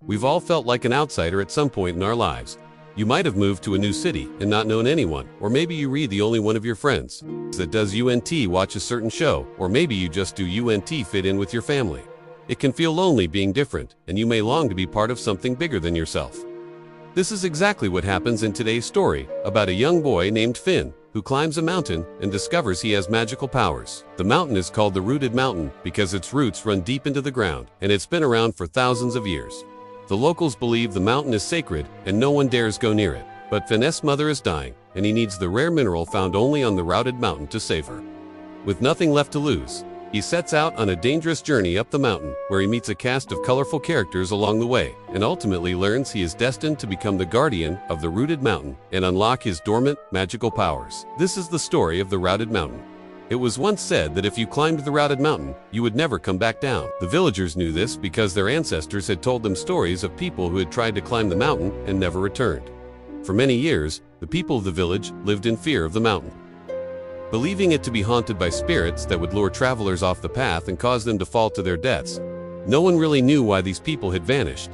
We've all felt like an outsider at some point in our lives. You might have moved to a new city and not known anyone, or maybe you read the only one of your friends that does UNT watch a certain show, or maybe you just do UNT fit in with your family. It can feel lonely being different, and you may long to be part of something bigger than yourself. This is exactly what happens in today's story about a young boy named Finn who climbs a mountain and discovers he has magical powers. The mountain is called the Rooted Mountain because its roots run deep into the ground, and it's been around for thousands of years. The locals believe the mountain is sacred and no one dares go near it. But Finn's mother is dying, and he needs the rare mineral found only on the Rooted Mountain to save her. With nothing left to lose, he sets out on a dangerous journey up the mountain, where he meets a cast of colorful characters along the way, and ultimately learns he is destined to become the guardian of the Rooted Mountain and unlock his dormant, magical powers. This is the story of the Rooted Mountain. It was once said that if you climbed the Rooted Mountain, you would never come back down. The villagers knew this because their ancestors had told them stories of people who had tried to climb the mountain and never returned. For many years, the people of the village lived in fear of the mountain, believing it to be haunted by spirits that would lure travelers off the path and cause them to fall to their deaths. No one really knew why these people had vanished,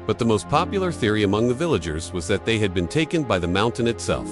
but the most popular theory among the villagers was that they had been taken by the mountain itself,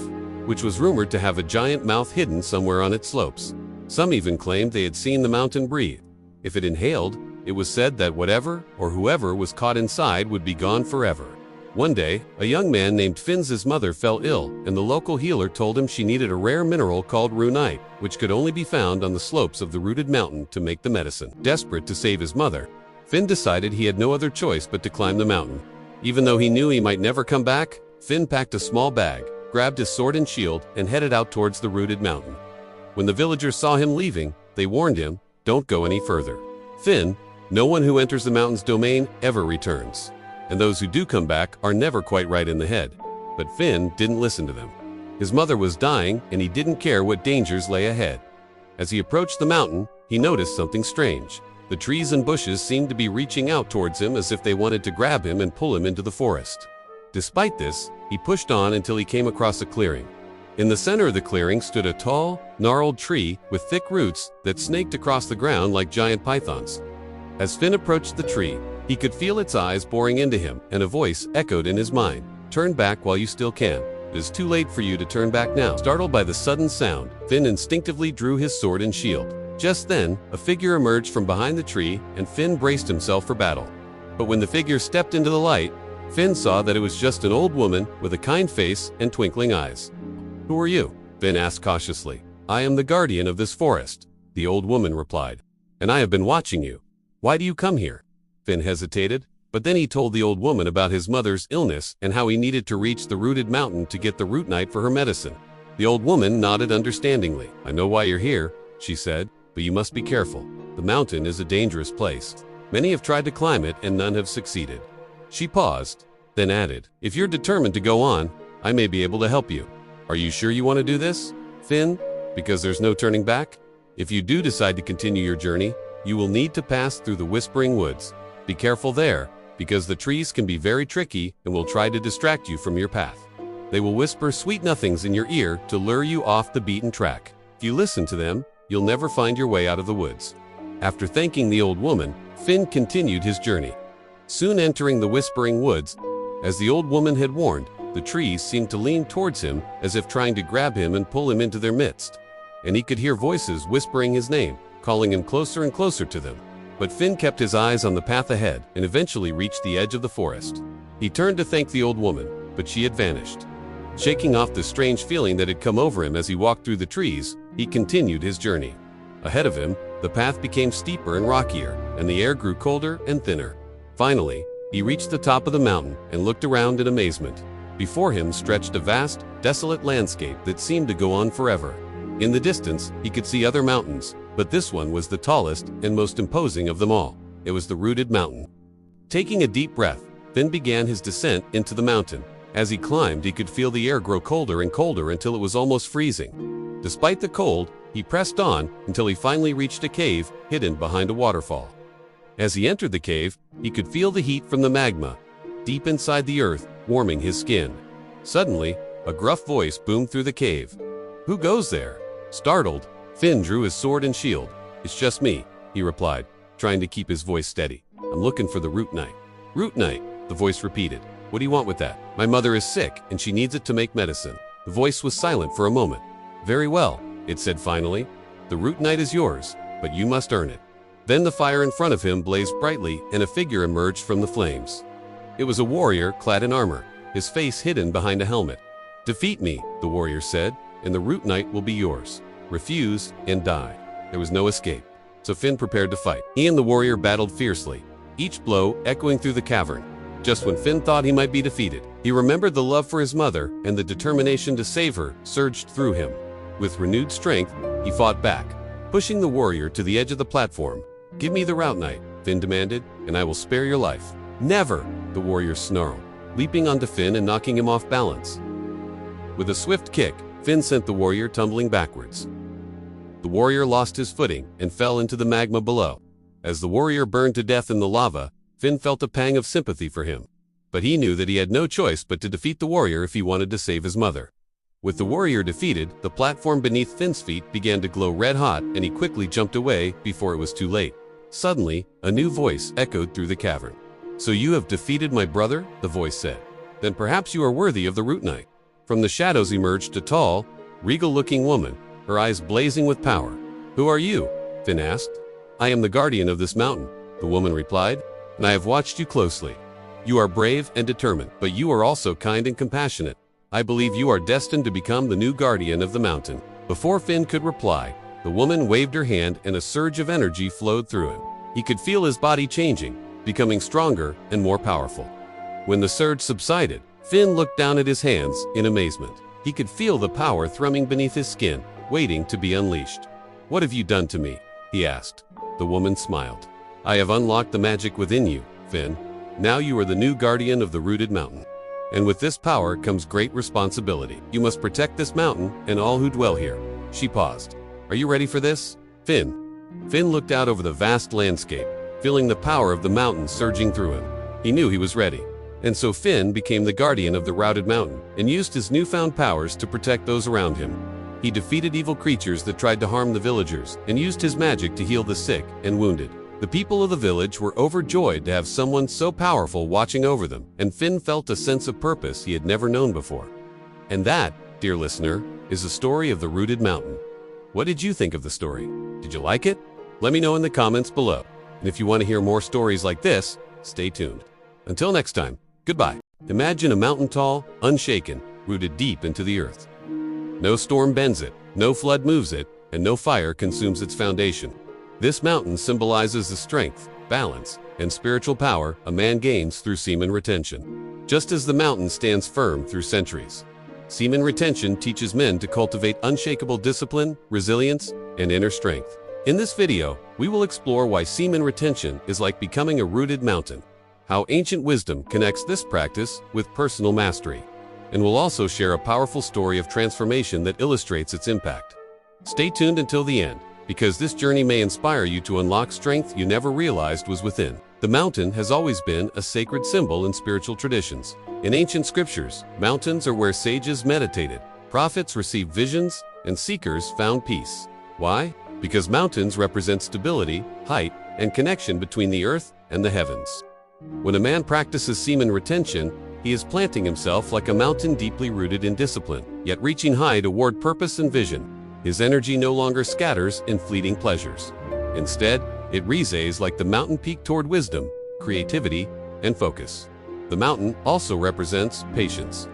which was rumored to have a giant mouth hidden somewhere on its slopes. Some even claimed they had seen the mountain breathe. If it inhaled, it was said that whatever or whoever was caught inside would be gone forever. One day, a young man named Finn's mother fell ill, and the local healer told him she needed a rare mineral called runite, which could only be found on the slopes of the Rooted Mountain to make the medicine. Desperate to save his mother, Finn decided he had no other choice but to climb the mountain. Even though he knew he might never come back, Finn packed a small bag, grabbed his sword and shield, and headed out towards the Rooted Mountain. When the villagers saw him leaving, they warned him, "Don't go any further. Finn, no one who enters the mountain's domain ever returns. And those who do come back are never quite right in the head." But Finn didn't listen to them. His mother was dying, and he didn't care what dangers lay ahead. As he approached the mountain, he noticed something strange. The trees and bushes seemed to be reaching out towards him as if they wanted to grab him and pull him into the forest. Despite this, he pushed on until he came across a clearing. In the center of the clearing stood a tall, gnarled tree with thick roots that snaked across the ground like giant pythons. As Finn approached the tree, he could feel its eyes boring into him, and a voice echoed in his mind, "Turn back while you still can. It is too late for you to turn back now." Startled by the sudden sound, Finn instinctively drew his sword and shield. Just then, a figure emerged from behind the tree, and Finn braced himself for battle. But when the figure stepped into the light, Finn saw that it was just an old woman with a kind face and twinkling eyes. "Who are you?" Finn asked cautiously. "I am the guardian of this forest," the old woman replied, "and I have been watching you. Why do you come here?" Finn hesitated, but then he told the old woman about his mother's illness and how he needed to reach the Rooted Mountain to get the runite for her medicine. The old woman nodded understandingly. "I know why you're here," she said, "but you must be careful. The mountain is a dangerous place. Many have tried to climb it and none have succeeded." She paused, then added, "If you're determined to go on, I may be able to help you. Are you sure you want to do this, Finn? Because there's no turning back? If you do decide to continue your journey, you will need to pass through the Whispering Woods. Be careful there, because the trees can be very tricky and will try to distract you from your path. They will whisper sweet nothings in your ear to lure you off the beaten track. If you listen to them, you'll never find your way out of the woods." After thanking the old woman, Finn continued his journey. Soon entering the Whispering Woods, as the old woman had warned, the trees seemed to lean towards him as if trying to grab him and pull him into their midst. And he could hear voices whispering his name, calling him closer and closer to them. But Finn kept his eyes on the path ahead and eventually reached the edge of the forest. He turned to thank the old woman, but she had vanished. Shaking off the strange feeling that had come over him as he walked through the trees, he continued his journey. Ahead of him, the path became steeper and rockier, and the air grew colder and thinner. Finally, he reached the top of the mountain and looked around in amazement. Before him stretched a vast, desolate landscape that seemed to go on forever. In the distance, he could see other mountains, but this one was the tallest and most imposing of them all. It was the Rooted Mountain. Taking a deep breath, Finn began his descent into the mountain. As he climbed, he could feel the air grow colder and colder until it was almost freezing. Despite the cold, he pressed on until he finally reached a cave hidden behind a waterfall. As he entered the cave, he could feel the heat from the magma, deep inside the earth, warming his skin. Suddenly, a gruff voice boomed through the cave. "Who goes there?" Startled, Finn drew his sword and shield. "It's just me," he replied, trying to keep his voice steady. "I'm looking for the runite." "Runite? the voice repeated. What do you want with that? My mother is sick, and she needs it to make medicine. The voice was silent for a moment. Very well, it said finally. The root knight is yours, but you must earn it. Then the fire in front of him blazed brightly, and a figure emerged from the flames. It was a warrior clad in armor, his face hidden behind a helmet. Defeat me, the warrior said, and the root knight will be yours. Refuse and die. There was no escape. So Finn prepared to fight. He and the warrior battled fiercely, each blow echoing through the cavern. Just when Finn thought he might be defeated, he remembered the love for his mother, and the determination to save her surged through him. With renewed strength, he fought back, pushing the warrior to the edge of the platform. Give me the root knight, Finn demanded, and I will spare your life. Never, the warrior snarled, leaping onto Finn and knocking him off balance. With a swift kick, Finn sent the warrior tumbling backwards. The warrior lost his footing and fell into the magma below. As the warrior burned to death in the lava, Finn felt a pang of sympathy for him. But he knew that he had no choice but to defeat the warrior if he wanted to save his mother. With the warrior defeated, the platform beneath Finn's feet began to glow red hot, and he quickly jumped away before it was too late. Suddenly, a new voice echoed through the cavern. So you have defeated my brother? The voice said. Then perhaps you are worthy of the root knight. From the shadows emerged a tall, regal-looking woman, her eyes blazing with power. Who are you? Finn asked. I am the guardian of this mountain, the woman replied, and I have watched you closely. You are brave and determined, but you are also kind and compassionate. I believe you are destined to become the new guardian of the mountain. Before Finn could reply, the woman waved her hand and a surge of energy flowed through him. He could feel his body changing, becoming stronger and more powerful. When the surge subsided, Finn looked down at his hands in amazement. He could feel the power thrumming beneath his skin, waiting to be unleashed. What have you done to me? He asked. The woman smiled. I have unlocked the magic within you, Finn. Now you are the new guardian of the rooted mountain. And with this power comes great responsibility. You must protect this mountain and all who dwell here. She paused. Are you ready for this, Finn? Finn looked out over the vast landscape, feeling the power of the mountain surging through him. He knew he was ready. And so Finn became the guardian of the rooted mountain and used his newfound powers to protect those around him. He defeated evil creatures that tried to harm the villagers and used his magic to heal the sick and wounded. The people of the village were overjoyed to have someone so powerful watching over them, and Finn felt a sense of purpose he had never known before. And that, dear listener, is the story of the rooted mountain. What did you think of the story? Did you like it? Let me know in the comments below. And if you want to hear more stories like this, stay tuned. Until next time, goodbye. Imagine a mountain tall, unshaken, rooted deep into the earth. No storm bends it, no flood moves it, and no fire consumes its foundation. This mountain symbolizes the strength, balance, and spiritual power a man gains through semen retention. Just as the mountain stands firm through centuries, semen retention teaches men to cultivate unshakable discipline, resilience, and inner strength. In this video, we will explore why semen retention is like becoming a rooted mountain, how ancient wisdom connects this practice with personal mastery, and we'll also share a powerful story of transformation that illustrates its impact. Stay tuned until the end, because this journey may inspire you to unlock strength you never realized was within. The mountain has always been a sacred symbol in spiritual traditions. In ancient scriptures, mountains are where sages meditated, prophets received visions, and seekers found peace. Why? Because mountains represent stability, height, and connection between the earth and the heavens. When a man practices semen retention, he is planting himself like a mountain deeply rooted in discipline, yet reaching high toward purpose and vision. His energy no longer scatters in fleeting pleasures. Instead, it rises like the mountain peak toward wisdom, creativity, and focus. The mountain also represents patience.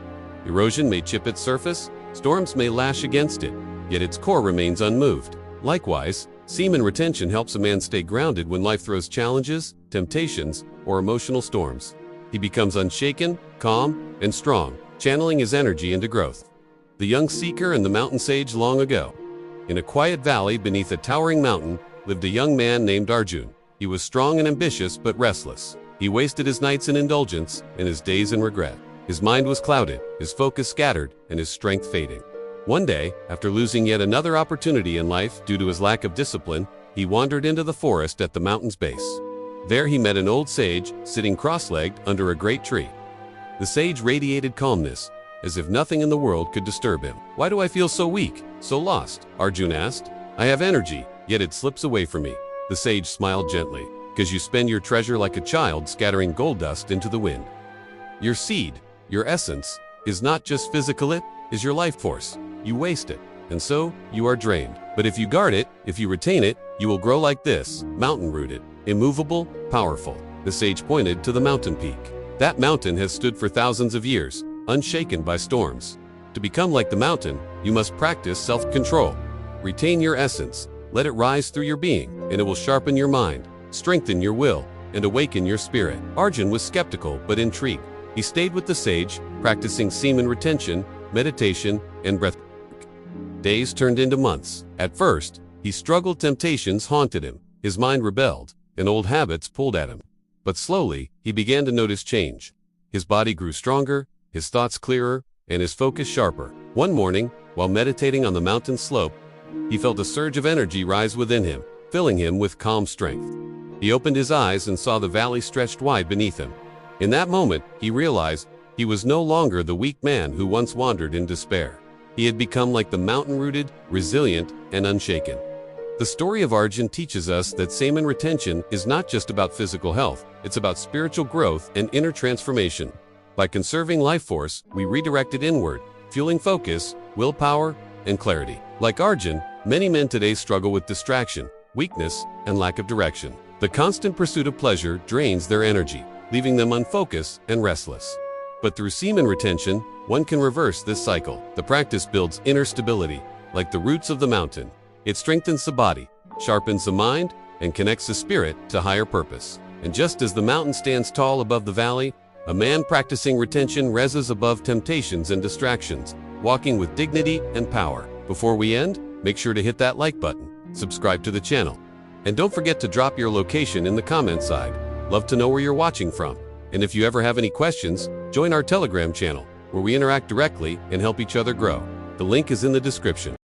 Erosion may chip its surface, storms may lash against it, yet its core remains unmoved. Likewise, semen retention helps a man stay grounded when life throws challenges, temptations, or emotional storms. He becomes unshaken, calm, and strong, channeling his energy into growth. The young seeker and the mountain sage long ago. In a quiet valley beneath a towering mountain lived a young man named Arjun. He was strong and ambitious but restless. He wasted his nights in indulgence and his days in regret. His mind was clouded, his focus scattered, and his strength fading. One day, after losing yet another opportunity in life due to his lack of discipline, he wandered into the forest at the mountain's base. There he met an old sage sitting cross-legged under a great tree. The sage radiated calmness, as if nothing in the world could disturb him. Why do I feel so weak, so lost? Arjun asked. I have energy, yet it slips away from me. The sage smiled gently. Because you spend your treasure like a child scattering gold dust into the wind. Your seed, your essence, is not just physical, it is your life force. You waste it, and so you are drained. But if you guard it, if you retain it, you will grow like this, mountain-rooted, immovable, powerful. The sage pointed to the mountain peak. That mountain has stood for thousands of years, unshaken by storms. To become like the mountain, you must practice self-control. Retain your essence, let it rise through your being, and it will sharpen your mind, strengthen your will, and awaken your spirit. Arjun was skeptical but intrigued. He stayed with the sage, practicing semen retention, meditation, and breath. Days turned into months. At first, he struggled. Temptations haunted him, his mind rebelled, and old habits pulled at him. But slowly, he began to notice change. His body grew stronger, his thoughts clearer, and his focus sharper. One morning, while meditating on the mountain slope, he felt a surge of energy rise within him, filling him with calm strength. He opened his eyes and saw the valley stretched wide beneath him. In that moment, he realized he was no longer the weak man who once wandered in despair. He had become like the mountain-rooted, resilient, and unshaken. The story of Arjun teaches us that semen retention is not just about physical health, it's about spiritual growth and inner transformation. By conserving life force, we redirect it inward, fueling focus, willpower, and clarity. Like Arjun, many men today struggle with distraction, weakness, and lack of direction. The constant pursuit of pleasure drains their energy, leaving them unfocused and restless. But through semen retention, one can reverse this cycle. The practice builds inner stability, like the roots of the mountain. It strengthens the body, sharpens the mind, and connects the spirit to higher purpose. And just as the mountain stands tall above the valley, a man practicing retention rises above temptations and distractions, walking with dignity and power. Before we end, make sure to hit that like button, subscribe to the channel, and don't forget to drop your location in the comment side. Love to know where you're watching from. And if you ever have any questions, join our Telegram channel, where we interact directly and help each other grow. The link is in the description.